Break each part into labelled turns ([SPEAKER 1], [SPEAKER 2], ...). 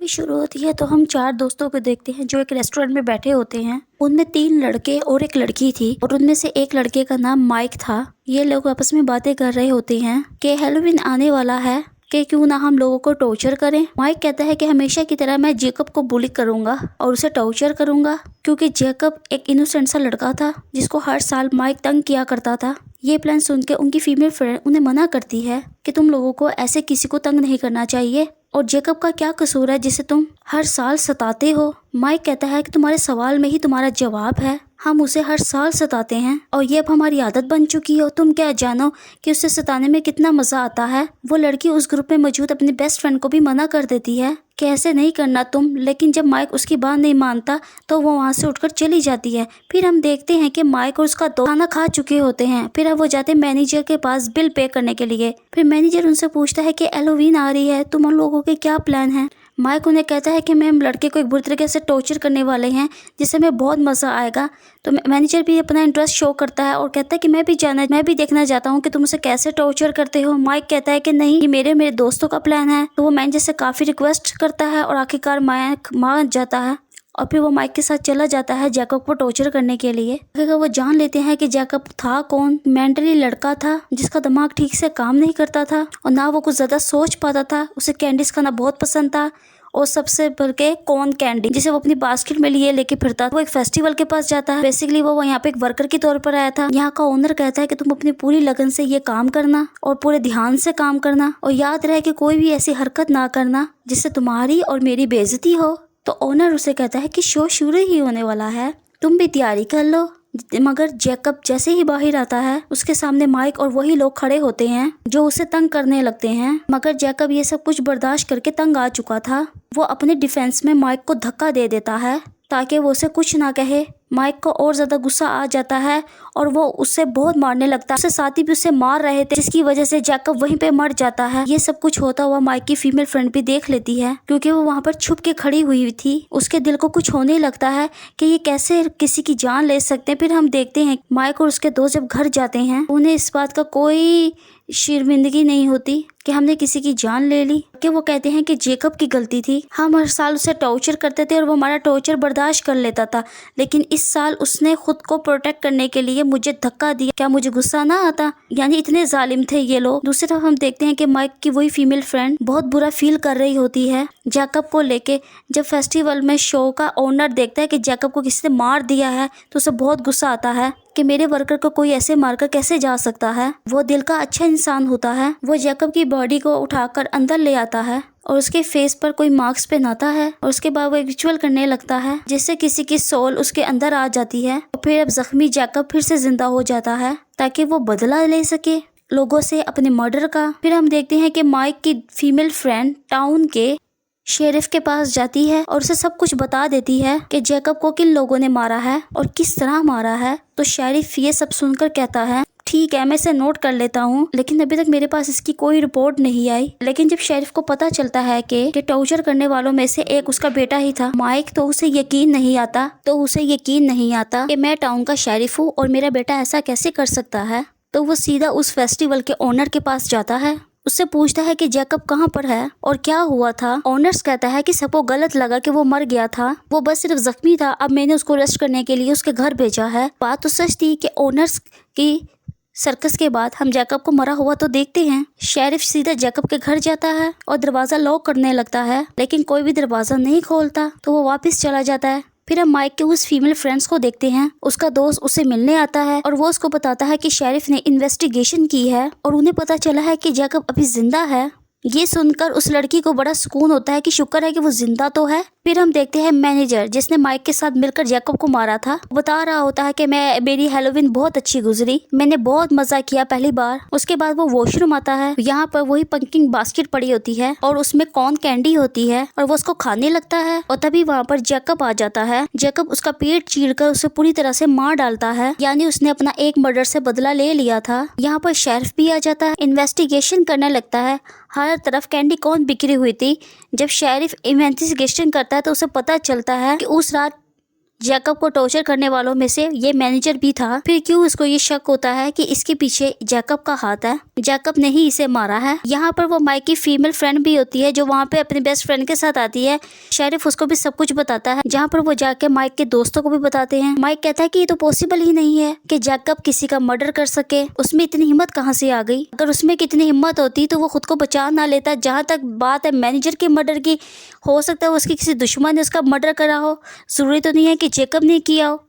[SPEAKER 1] कहानी शुरू होती है तो हम चार दोस्तों को देखते हैं जो एक रेस्टोरेंट में बैठे होते हैं। उनमें 3 लड़के और एक लड़की थी और उनमें से एक लड़के का नाम माइक था। ये लोग आपस में बातें कर रहे होते हैं कि हैलोवीन आने वाला है कि क्यों ना हम लोगों को टॉर्चर करें। माइक कहता है कि हमेशा की तरह मैं जेकब को बुली करूंगा और उसे टॉर्चर करूंगा, क्योंकि जेकब एक इनोसेंट सा लड़का था जिसको हर साल माइक तंग किया करता था। ये प्लान सुन के उनकी फीमेल फ्रेंड उन्हें मना करती है कि तुम लोगों को ऐसे किसी को तंग नहीं करना चाहिए, और जेकब का क्या कसूर है जिसे तुम हर साल सताते हो। माइक कहता है कि तुम्हारे सवाल में ही तुम्हारा जवाब है, हम उसे हर साल सताते हैं और ये अब हमारी आदत बन चुकी है। तुम क्या जानो कि उसे सताने में कितना मजा आता है। वो लड़की उस ग्रुप में मौजूद अपनी बेस्ट फ्रेंड को भी मना कर देती है कि ऐसे नहीं करना तुम, लेकिन जब माइक उसकी बात नहीं मानता तो वो वहाँ से उठकर चली जाती है। फिर हम देखते हैं कि माइक और उसका दोस्त खाना खा चुके होते हैं। फिर अब वो जाते हैं मैनेजर के पास बिल पे करने के लिए। फिर मैनेजर उनसे पूछता है कि हैलोवीन आ रही है, तुम लोगों के क्या प्लान है। माइक उन्हें कहता है कि मैम लड़के को एक बुरी तरीके से टॉर्चर करने वाले हैं जिससे हमें बहुत मज़ा आएगा। तो मैनेजर भी अपना इंटरेस्ट शो करता है और कहता है कि मैं भी देखना चाहता हूँ कि तुम उसे कैसे टॉर्चर करते हो। माइक कहता है कि नहीं, ये मेरे दोस्तों का प्लान है। तो वो मैनेजर से काफ़ी रिक्वेस्ट करता है और आखिरकार माइक मान जाता है और फिर वो माइक के साथ चला जाता है जैकब को टॉर्चर करने के लिए। अगर वो जान लेते हैं कि जैकब था कौन, मेंटली लड़का था जिसका दिमाग ठीक से काम नहीं करता था और ना वो कुछ ज़्यादा सोच पाता था। उसे कैंडीज खाना बहुत पसंद था और सबसे बढ़ के कॉर्न कैंडी जिसे वो अपनी बास्केट में लिए लेके फिरता था। वो एक फेस्टिवल के पास जाता है। बेसिकली वो यहाँ पे एक वर्कर के तौर पर आया था। यहाँ का ओनर कहता है कि तुम अपनी पूरी लगन से ये काम करना और पूरे ध्यान से काम करना और याद रहे कि कोई भी ऐसी हरकत ना करना जिससे तुम्हारी और मेरी बेइज्जती हो। तो ओनर उसे कहता है कि शो शुरू ही होने वाला है, तुम भी तैयारी कर लो। मगर जैकब जैसे ही बाहर आता है उसके सामने माइक और वही लोग खड़े होते हैं जो उसे तंग करने लगते हैं। मगर जैकब ये सब कुछ बर्दाश्त करके तंग आ चुका था। वो अपने डिफेंस में माइक को धक्का दे देता है ताकि वो उसे कुछ ना कहे। माइक को और ज़्यादा गुस्सा आ जाता है और वो उससे बहुत मारने लगता है। उसके साथी भी उसे मार रहे थे जिसकी वजह से जैकब वहीं पे मर जाता है। ये सब कुछ होता हुआ माइक की फीमेल फ्रेंड भी देख लेती है क्योंकि वो वहाँ पर छुप के खड़ी हुई थी। उसके दिल को कुछ होने लगता है कि ये कैसे किसी की जान ले सकते हैं। फिर हम देखते हैं माइक और उसके दोस्त जब घर जाते हैं उन्हें इस बात का कोई शर्मिंदगी नहीं होती कि हमने किसी की जान ले ली, कि वो कहते हैं कि जेकब की गलती थी। हम हर साल उसे टॉर्चर करते थे और वो हमारा टॉर्चर बर्दाश्त कर लेता था, लेकिन इस साल उसने खुद को प्रोटेक्ट करने के लिए मुझे धक्का दिया। क्या मुझे गुस्सा ना आता? यानी इतने जालिम थे ये लोग। दूसरी तरफ हम देखते हैं कि माइक की वही फीमेल फ्रेंड बहुत बुरा फील कर रही होती है जैकब को लेके। जब फेस्टिवल में शो का ओनर देखता है कि जैकब को किसी ने मार दिया है तो उसे बहुत गुस्सा आता है कि मेरे वर्कर को कोई ऐसे मारकर कैसे जा सकता है। वो दिल का अच्छा इंसान होता है। वो जैकब की बॉडी को उठाकर अंदर ले आता है और उसके फेस पर कोई मास्क पहनाता है और उसके बाद वो एक रिचुअल करने लगता है जिससे किसी की सोल उसके अंदर आ जाती है और फिर अब जख्मी जैकब फिर से जिंदा हो जाता है ताकि वो बदला ले सके लोगों से अपने मर्डर का। फिर हम देखते हैं कि माइक की फीमेल फ्रेंड टाउन के शेरिफ के पास जाती है और उसे सब कुछ बता देती है कि जैकब को किन लोगों ने मारा है और किस तरह मारा है। तो शेरिफ ये सब सुनकर कहता है ठीक है, मैं इसे नोट कर लेता हूँ, लेकिन अभी तक मेरे पास इसकी कोई रिपोर्ट नहीं आई। लेकिन जब शेरिफ को पता चलता है कि टॉर्चर करने वालों में से एक उसका बेटा ही था माइक, तो उसे यकीन नहीं आता कि मैं टाउन का शेरिफ हूँ और मेरा बेटा ऐसा कैसे कर सकता है। तो वो सीधा उस फेस्टिवल के ओनर के पास जाता है। उससे पूछता है कि जैकब कहाँ पर है और क्या हुआ था। ऑनर्स कहता है कि सबको गलत लगा कि वो मर गया था, वो बस सिर्फ जख्मी था। अब मैंने उसको रेस्ट करने के लिए उसके घर भेजा है। बात तो सच थी कि ऑनर्स की सर्कस के बाद हम जैकब को मरा हुआ तो देखते हैं। शेरिफ सीधा जैकब के घर जाता है और दरवाजा लॉक करने लगता है, लेकिन कोई भी दरवाजा नहीं खोलता तो वो वापस चला जाता है। फिर हम माइक के उस फीमेल फ्रेंड्स को देखते हैं। उसका दोस्त उसे मिलने आता है और वो उसको बताता है कि शेरिफ ने इन्वेस्टिगेशन की है और उन्हें पता चला है कि जैकब अभी जिंदा है। ये सुनकर उस लड़की को बड़ा सुकून होता है कि शुक्र है कि वो जिंदा तो है। फिर हम देखते हैं मैनेजर जिसने माइक के साथ मिलकर जैकब को मारा था, बता रहा होता है कि मेरी हैलोवीन बहुत अच्छी गुजरी, मैंने बहुत मजा किया पहली बार। उसके बाद वो वॉशरूम आता है। यहाँ पर वही पंकिंग बास्केट पड़ी होती है और उसमें कॉर्न कैंडी होती है और वो उसको खाने लगता है और तभी वहाँ पर जैकब आ जाता है। जैकब उसका पेट चीरकर उसे पूरी तरह से मार डालता है, यानी उसने अपना एक मर्डर से बदला ले लिया था। यहाँ पर शेरिफ भी आ जाता है, इन्वेस्टिगेशन करने लगता है। हर तरफ कैंडी कौन बिखरी हुई थी। जब शेरिफ इन्वेस्टिगेशन करता है तो उसे पता चलता है कि उस रात जैकब को टॉर्चर करने वालों में से ये मैनेजर भी था। फिर क्यों उसको ये शक होता है कि इसके पीछे जैकब का हाथ है, जैकब ने ही इसे मारा है। यहाँ पर वो माइक की फीमेल फ्रेंड भी होती है जो वहाँ पे अपने बेस्ट फ्रेंड के साथ आती है। शेरिफ उसको भी सब कुछ बताता है, जहाँ पर वो जाके माइक के दोस्तों को भी बताते हैं। माइक कहता है कि ये तो पॉसिबल ही नहीं है कि जैकब किसी का मर्डर कर सके, उसमें इतनी हिम्मत कहाँ से आ गई। अगर उसमें कितनी हिम्मत होती तो वो खुद को बचा ना लेता। जहाँ तक बात है मैनेजर के मर्डर की, हो सकता है उसके किसी दुश्मन ने उसका मर्डर करा हो, जरूरी तो नहीं है कि जैकब ने किया हो।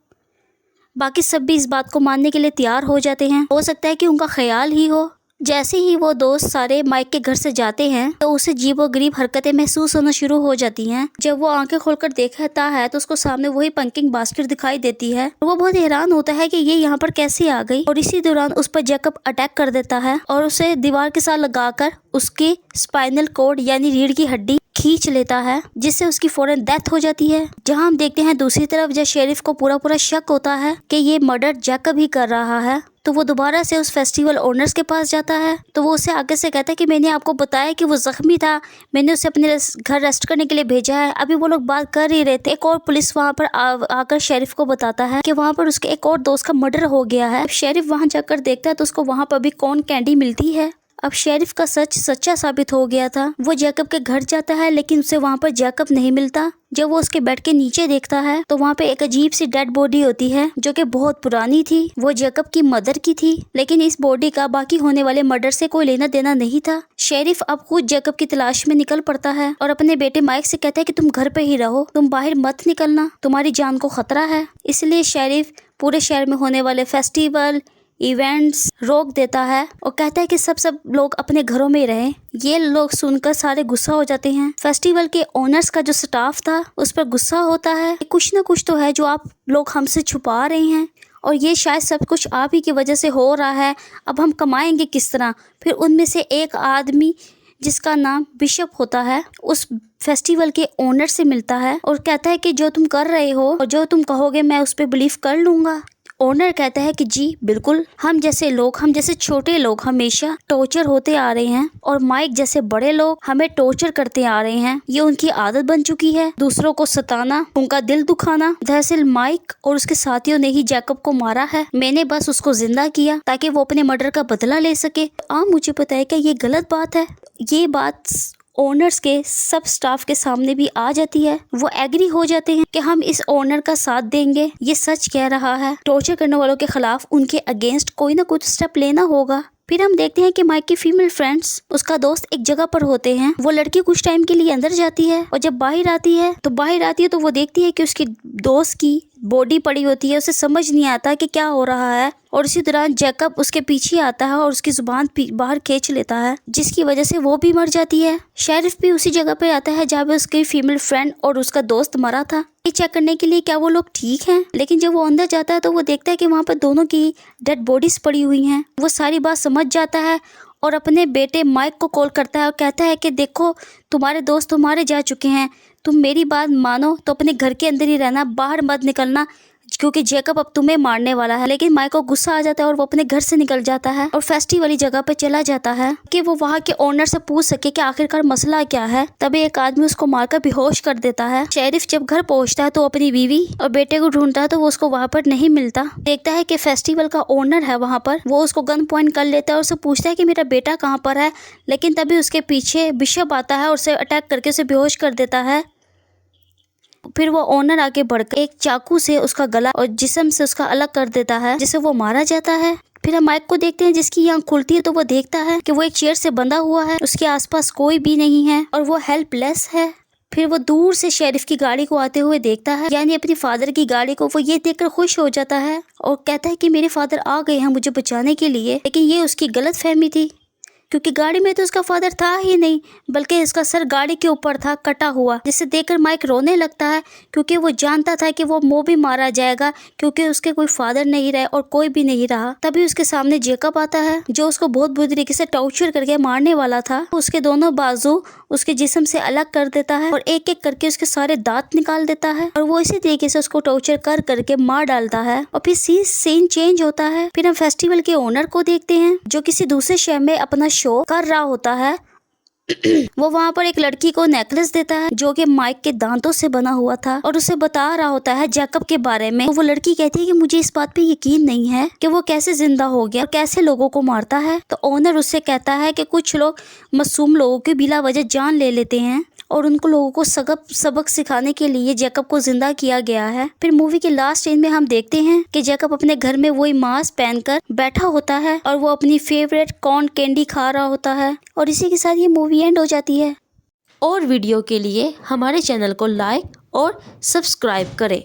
[SPEAKER 1] बाकी सब भी इस बात को मानने के लिए तैयार हो जाते हैं, हो सकता है कि उनका ख्याल ही हो। जैसे ही वो दोस्त सारे माइक के घर से जाते हैं तो उसे अजीबोगरीब हरकतें महसूस होना शुरू हो जाती हैं। जब वो आंखें खोलकर देखता है तो उसको सामने वही पंकिंग बास्केट दिखाई देती है। वो बहुत हैरान होता है कि ये यहाँ पर कैसे आ गई, और इसी दौरान उस पर जैकब अटैक कर देता है और उसे दीवार के साथ लगाकर उसकी स्पाइनल कॉर्ड यानी रीढ़ की हड्डी खींच लेता है, जिससे उसकी फौरन डेथ हो जाती है। जहां हम देखते हैं दूसरी तरफ जब शेरिफ को पूरा शक होता है कि ये मर्डर जैकब ही कर रहा है, तो वो दोबारा से उस फेस्टिवल ओनर्स के पास जाता है। तो वो उसे आगे से कहता है कि मैंने आपको बताया कि वो जख्मी था, मैंने उसे अपने घर रेस्ट करने के लिए भेजा है। अभी वो लोग बात कर ही रहे थे, एक और पुलिस वहाँ पर आकर शेरिफ को बताता है कि वहाँ पर उसके एक और दोस्त का मर्डर हो गया है। शेरिफ वहाँ जाकर देखता है तो उसको वहाँ पर भी कॉर्न कैंडी मिलती है। अब शेरिफ का सच सच्चा साबित हो गया था। वो जैकब के घर जाता है लेकिन उसे वहाँ पर जैकब नहीं मिलता। जब वो उसके बेड के नीचे देखता है तो वहाँ पे एक अजीब सी डेड बॉडी होती है जो कि बहुत पुरानी थी। वो जैकब की मदर की थी, लेकिन इस बॉडी का बाकी होने वाले मर्डर से कोई लेना देना नहीं था। शेरिफ अब खुद जैकब की तलाश में निकल पड़ता है और अपने बेटे माइक से कहता है कि तुम घर पे ही रहो, तुम बाहर मत निकलना, तुम्हारी जान को खतरा है। इसलिए शेरिफ पूरे शहर में होने वाले फेस्टिवल इवेंट्स रोक देता है और कहता है कि सब लोग अपने घरों में रहें। ये लोग सुनकर सारे गुस्सा हो जाते हैं। फेस्टिवल के ओनर्स का जो स्टाफ था उस पर गुस्सा होता है, कुछ ना कुछ तो है जो आप लोग हमसे छुपा रहे हैं और ये शायद सब कुछ आप ही की वजह से हो रहा है, अब हम कमाएंगे किस तरह। फिर उनमें से एक आदमी जिसका नाम बिशप होता है उस फेस्टिवल के ओनर से मिलता है और कहता है कि जो तुम कर रहे हो और जो तुम कहोगे मैं उस पर बिलीव कर लूंगा। ओनर कहता है कि जी बिल्कुल, हम जैसे छोटे लोग हमेशा टॉर्चर होते आ रहे हैं और माइक जैसे बड़े लोग हमें टॉर्चर करते आ रहे हैं। ये उनकी आदत बन चुकी है, दूसरों को सताना, उनका दिल दुखाना। दरअसल माइक और उसके साथियों ने ही जैकब को मारा है, मैंने बस उसको जिंदा किया ताकि वो अपने मर्डर का बदला ले सके। मुझे पता है कि ये गलत बात है। ये बात ओनर्स के सब स्टाफ के सामने भी आ जाती है। वो एग्री हो जाते हैं कि हम इस ओनर का साथ देंगे, ये सच कह रहा है। टॉर्चर करने वालों के खिलाफ उनके अगेंस्ट कोई ना कुछ स्टेप लेना होगा। फिर हम देखते हैं कि माइक की फीमेल फ्रेंड्स, उसका दोस्त एक जगह पर होते हैं। वो लड़की कुछ टाइम के लिए अंदर जाती है और जब बाहर आती है तो वो देखती है कि उसकी दोस्त की बॉडी पड़ी होती है। उसे समझ नहीं आता कि क्या हो रहा है और इसी दौरान जैकब उसके पीछे आता है और उसकी जुबान बाहर खींच लेता है, जिसकी वजह से वो भी मर जाती है। शेरिफ भी उसी जगह पे आता है जहाँ पे उसकी फीमेल फ्रेंड और उसका दोस्त मरा था, ये चेक करने के लिए क्या वो लोग ठीक हैं। लेकिन जब वो अंदर जाता है तो वो देखता है कि वहाँ पर दोनों की डेड बॉडीज पड़ी हुई हैं। वो सारी बात समझ जाता है और अपने बेटे माइक को कॉल करता है और कहता है कि देखो तुम्हारे दोस्त तुम्हारे जा चुके हैं, तुम मेरी बात मानो तो अपने घर के अंदर ही रहना, बाहर मत निकलना, क्योंकि जैकब अब तुम्हें मारने वाला है। लेकिन माइक को गुस्सा आ जाता है और वो अपने घर से निकल जाता है और फेस्टिवल वाली जगह पे चला जाता है कि वो वहाँ के ओनर से पूछ सके कि आखिरकार मसला क्या है। तभी एक आदमी उसको मारकर बेहोश कर देता है। शेरिफ जब घर पहुँचता है तो अपनी बीवी और बेटे को ढूंढता है तो वो उसको वहाँ पर नहीं मिलता। देखता है कि फेस्टिवल का ओनर है वहाँ पर, वो उसको गन पॉइंट कर लेता है और उससे पूछता है कि मेरा बेटा कहाँ पर है। लेकिन तभी उसके पीछे बिशप आता है और उसे अटैक करके उसे बेहोश कर देता है। फिर वो ओनर आगे बढ़कर एक चाकू से उसका गला और जिस्म से उसका अलग कर देता है, जिससे वो मारा जाता है। फिर हम माइक को देखते हैं जिसकी आंख खुलती है तो वो देखता है कि वो एक चेयर से बंधा हुआ है, उसके आसपास कोई भी नहीं है और वो हेल्पलेस है। फिर वो दूर से शेरिफ की गाड़ी को आते हुए देखता है, यानी अपनी फादर की गाड़ी को। वो ये देखकर खुश हो जाता है और कहता है कि मेरे फादर आ गए हैं मुझे बचाने के लिए। लेकिन ये उसकी गलत फहमी थी, क्योंकि गाड़ी में तो उसका फादर था ही नहीं, बल्कि इसका सर गाड़ी के ऊपर था कटा हुआ, जिसे देखकर माइक रोने लगता है क्योंकि वो जानता था कि वो भी मारा जाएगा क्योंकि उसके कोई फादर नहीं रहे और कोई भी नहीं रहा। तभी उसके सामने जैकब आता है जो उसको बहुत बुरी तरीके से टॉर्चर करके मारने वाला था। उसके दोनों बाजू उसके जिस्म से अलग कर देता है और एक एक करके उसके सारे दांत निकाल देता है और वो इसी तरीके से उसको टॉर्चर कर करके मार डालता है। और फिर सीन चेंज होता है। फिर हम फेस्टिवल के ओनर को देखते हैं जो किसी दूसरे शहर में अपना शो कर रहा होता है वो वहाँ पर एक लड़की को नेकलेस देता है जो कि माइक के दांतों से बना हुआ था और उसे बता रहा होता है जैकब के बारे में। तो वो लड़की कहती है कि मुझे इस बात पे यकीन नहीं है कि वो कैसे जिंदा हो गया और कैसे लोगों को मारता है। तो ओनर उससे कहता है कि कुछ लोग मासूम लोगों की बिला वजह जान ले लेते हैं और उनको लोगों को सबक सिखाने के लिए जैकब को जिंदा किया गया है। फिर मूवी के लास्ट सीन में हम देखते हैं कि जैकब अपने घर में वही मास्क पहनकर बैठा होता है और वो अपनी फेवरेट कॉर्न कैंडी खा रहा होता है और इसी के साथ ये मूवी एंड हो जाती है। और वीडियो के लिए हमारे चैनल को लाइक और सब्सक्राइब करें।